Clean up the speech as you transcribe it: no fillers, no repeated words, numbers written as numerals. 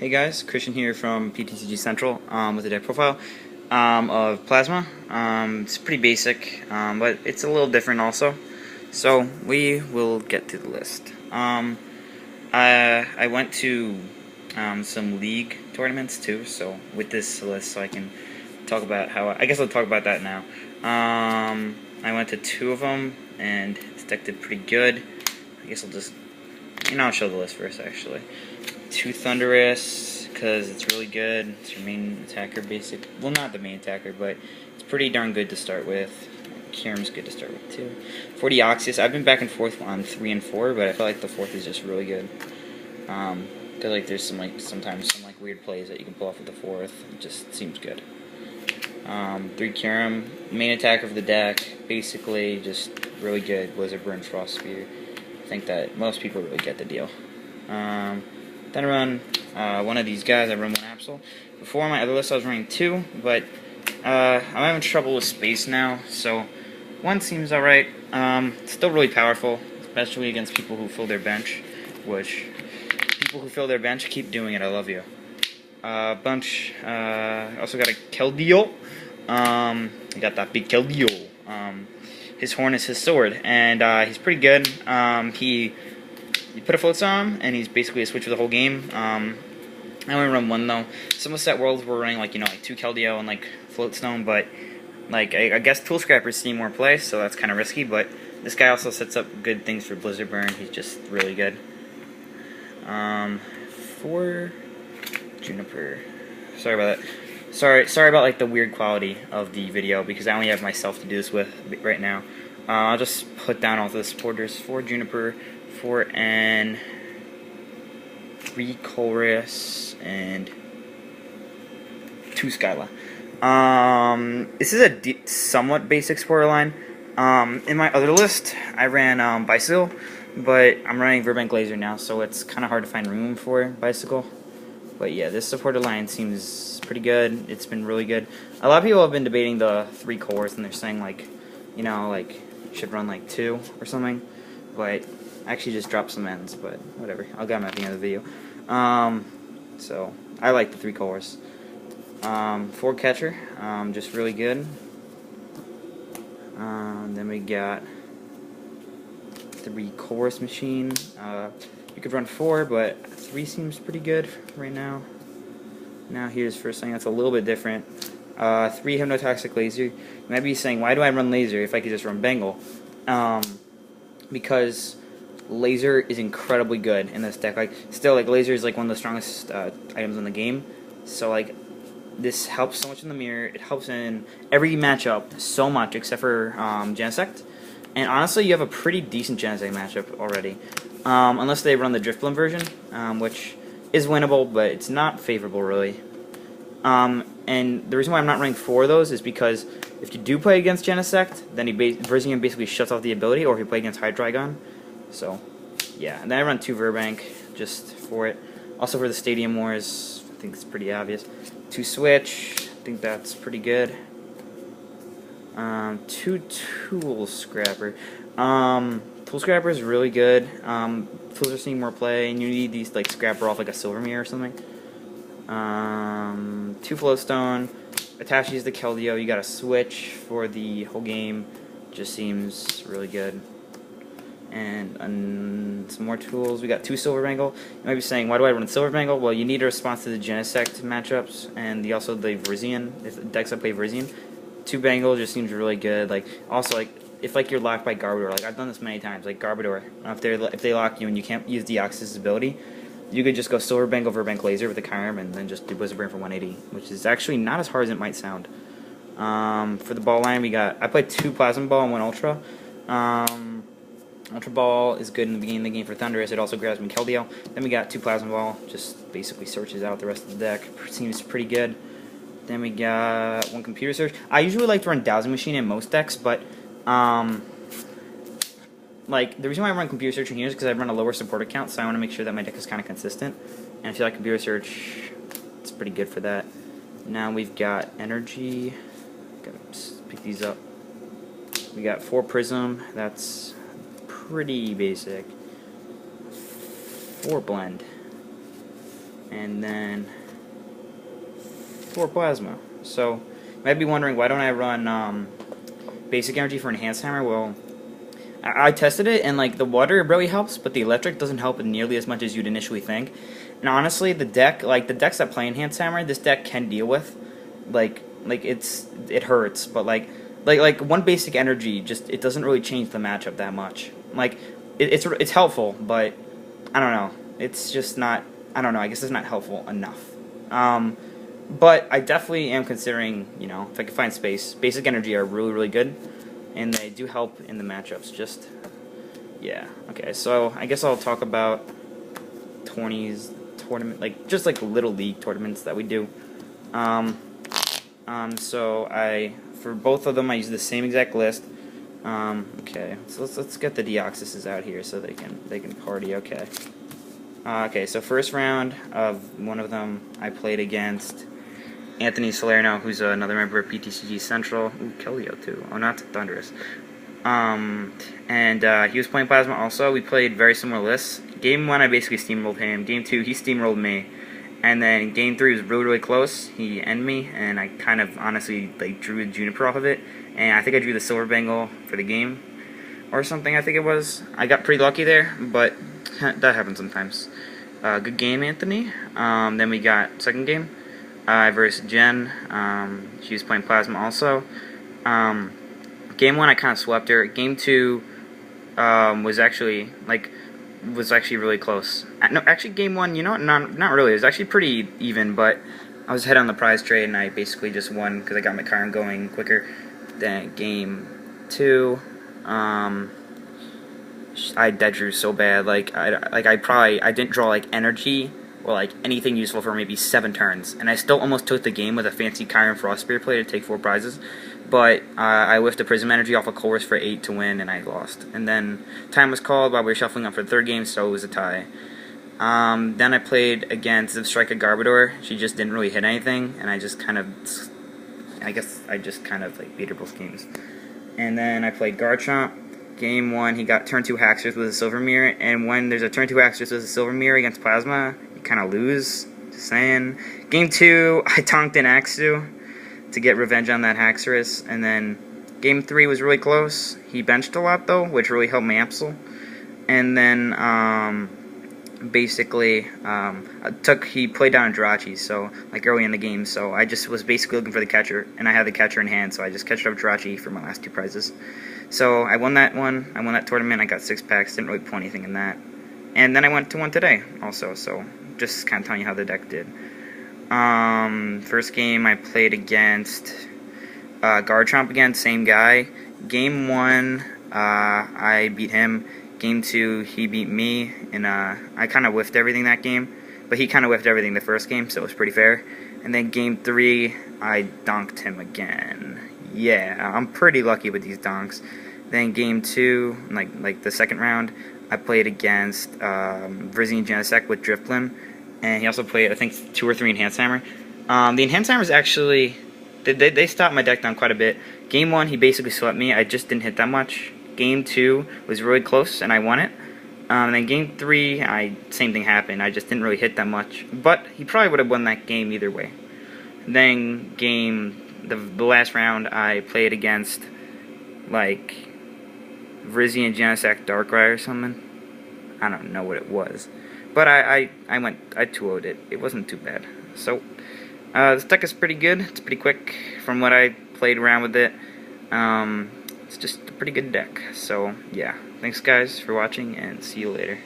Hey guys, Christian here from PTCGCentral with a deck profile of Plasma. It's pretty basic, but it's a little different also. So we will get to the list. I went to some league tournaments too, so with this list, so I can talk about how I guess I'll talk about that now. I went to 2 of them, and this deck did pretty good. I guess I'll just, I'll show the list first actually. 2 Thunderous, because it's really good. It's your main attacker, basic. Well, not the main attacker, but it's pretty darn good to start with. Kieran's good to start with too. 4 Deoxys. I've been back and forth on 3 and 4, but I feel like the 4th is just really good. Cause like there's sometimes some weird plays that you can pull off with the 4th. It just seems good. 3 Kieran, main attacker of the deck. Basically, just really good. Blizzard Burn, Frost Spear. I think that most people really get the deal. Then I run one of these guys. I run 1 Absol. Before on my other list I was running 2, but I'm having trouble with space now, so 1 seems alright. Still really powerful, especially against people who fill their bench, which people who fill their bench keep doing it. I love you. Also got a Keldeo. I got that big Keldeo. His horn is his sword, and he's pretty good. You put a float on him, and he's basically a switch for the whole game. I only run 1 though. Some of the set worlds were running like 2 Keldeo and float stone, but I guess Tool Scrapper's seeing more play, so that's kind of risky. But this guy also sets up good things for Blizzard Burn. He's just really good. 4 Juniper. Sorry about that. Sorry about the weird quality of the video, because I only have myself to do this with right now. I'll just put down all the supporters. 4 Juniper, 4 N, 3 Chorus, and 2 Skyla. This is a somewhat basic supporter line. In my other list, I ran Bicycle, but I'm running Verbank Laser now, so it's kind of hard to find room for Bicycle. But yeah, this supporter line seems pretty good. It's been really good. A lot of people have been debating the 3 cores, and they're saying you should run 2 or something. But I actually just dropped some ends, but whatever. I'll get them at the end of the video. So I like the 3 cores. 4 Catcher, just really good. Then we got 3 Chorus Machine. You could run 4, but 3 seems pretty good right now. Now here's first thing that's a little bit different. 3 Hypnotoxic Laser. You might be saying, why do I run Laser if I could just run Bengal? Because Laser is incredibly good in this deck. Laser is one of the strongest items in the game. So this helps so much in the mirror. It helps in every matchup so much, except for Genesect. And honestly, you have a pretty decent Genesect matchup already, unless they run the Driftbloom version, which is winnable, but it's not favorable really. And the reason why I'm not running 4 of those is because if you do play against Genesect, then Verzian basically shuts off the ability, or if you play against Hydreigon. So, yeah. And then I run 2 Verbank just for it. Also for the Stadium Wars, I think it's pretty obvious. 2 Switch, I think that's pretty good. 2 Tool Scrapper. Tool Scrapper is really good. Tools are seeing more play, and you need these Scrapper off a Silver Mirror or something. 2 Flowstone. Attaches the Keldeo. You got a Switch for the whole game. Just seems really good. And some more tools. We got 2 Silver Bangle. You might be saying, why do I run Silver Bangle? Well, you need a response to the Genesect matchups, and also the Verzian, if decks that play Verzian. 2 Bangle just seems really good. Also, if you're locked by Garbodor, I've done this many times, Garbodor, if they lock you and you can't use Deoxys' ability, you could just go Silver Bangle, Verbank Laser with the Kyurem, and then just do Blizzard Burn for 180, which is actually not as hard as it might sound. For the ball line, I played 2 Plasma Ball and 1 Ultra. Ultra Ball is good in the beginning of the game for Thunderous. It also grabs me Keldeo. Then we got 2 Plasma Ball, just basically searches out the rest of the deck. Seems pretty good. Then we got 1 Computer Search. I usually like to run Dowsing Machine in most decks, but the reason why I run Computer Search in here is because I run a lower supporter count, so I want to make sure that my deck is kind of consistent. And I feel like Computer Search, it's pretty good for that. Now we've got Energy. Gotta pick these up. We got 4 Prism. That's pretty basic. 4 Blend. and then 4 plasma. So you might be wondering, why don't I run basic energy for enhanced hammer? Well, I tested it, and like the water really helps, but the electric doesn't help nearly as much as you'd initially think. And honestly, the deck, like the decks that play enhanced hammer, this deck can deal with. Like it hurts, but like one basic energy, just it doesn't really change the matchup that much. Like it's helpful, but I don't know. It's just not. I don't know. I guess it's not helpful enough. But I definitely am considering, if I can find space. Basic energy are really good, and they do help in the matchups. Just yeah. Okay. So I guess I'll talk about 20s tournament, just like little league tournaments that we do. So for both of them I use the same exact list. Okay, so let's get the Deoxyses out here so they can party. Okay. Okay, so first round of one of them, I played against Anthony Salerno, who's another member of PTCGCentral. Ooh, Kellio too. Oh, not Thunderous. He was playing Plasma also. We played very similar lists. Game 1, I basically steamrolled him. Game 2, he steamrolled me. And then Game 3 was really close. He ended me, and I kind of honestly drew a Juniper off of it. And I think I drew the Silver Bengal for the game, or something, I think it was. I got pretty lucky there, but that happens sometimes. Good game, Anthony. Then we got second game versus Jen. She was playing Plasma also. Game 1, I kind of swept her. Game 2 was actually really close. No, actually, Game 1, not really. It was actually pretty even, but I was ahead on the prize trade, and I basically just won because I got my card going quicker. Then Game 2, I dead drew so bad. I didn't draw energy or anything useful for maybe 7 turns, and I still almost took the game with a fancy Chiron Frost Spear play to take 4 prizes. But I whiffed a Prism Energy off a Chorus for 8 to win, and I lost. And then time was called while we were shuffling up for the third game, so it was a tie. Then I played against Zipstrika Garbodor. She just didn't really hit anything, and I just kind of beat her both games. And then I played Garchomp. Game 1, he got turn 2 Haxorus with a Silver Mirror, and when there's a turn 2 Haxorus with a Silver Mirror against Plasma, you kind of lose. Just saying. Game 2, I tonked in Axu to get revenge on that Haxorus, and then Game 3 was really close. He benched a lot though, which really helped my Absol. And then he played down Jirachi, so early in the game, so I just was basically looking for the catcher, and I had the catcher in hand, so I just catched up Jirachi for my last 2 prizes. So I won that one. I won that tournament. I got 6 packs. Didn't really pull anything in that. And then I went to one today also, so just kind of telling you how the deck did. First game I played against Garchomp again, same guy. Game 1, I beat him. Game 2, he beat me, and I kind of whiffed everything that game, but he kind of whiffed everything the first game, so it was pretty fair. And then Game 3, I donked him again. Yeah, I'm pretty lucky with these donks. Then Game 2, like the second round, I played against Vrizian Genesect with Drifblim. And he also played, I think, 2 or 3 Enhanced Hammer. The Enhanced Hammers actually, they stopped my deck down quite a bit. Game 1, he basically swept me. I just didn't hit that much. Game 2 was really close, and I won it. And then Game 3, same thing happened. I just didn't really hit that much. But he probably would have won that game either way. Then the last round, I played against, Vrizian Genesect Darkrai or something. I don't know what it was. But I 2-0'd it. It wasn't too bad. So, this deck is pretty good. It's pretty quick from what I played around with it. It's just a pretty good deck. So, yeah. Thanks, guys, for watching, and see you later.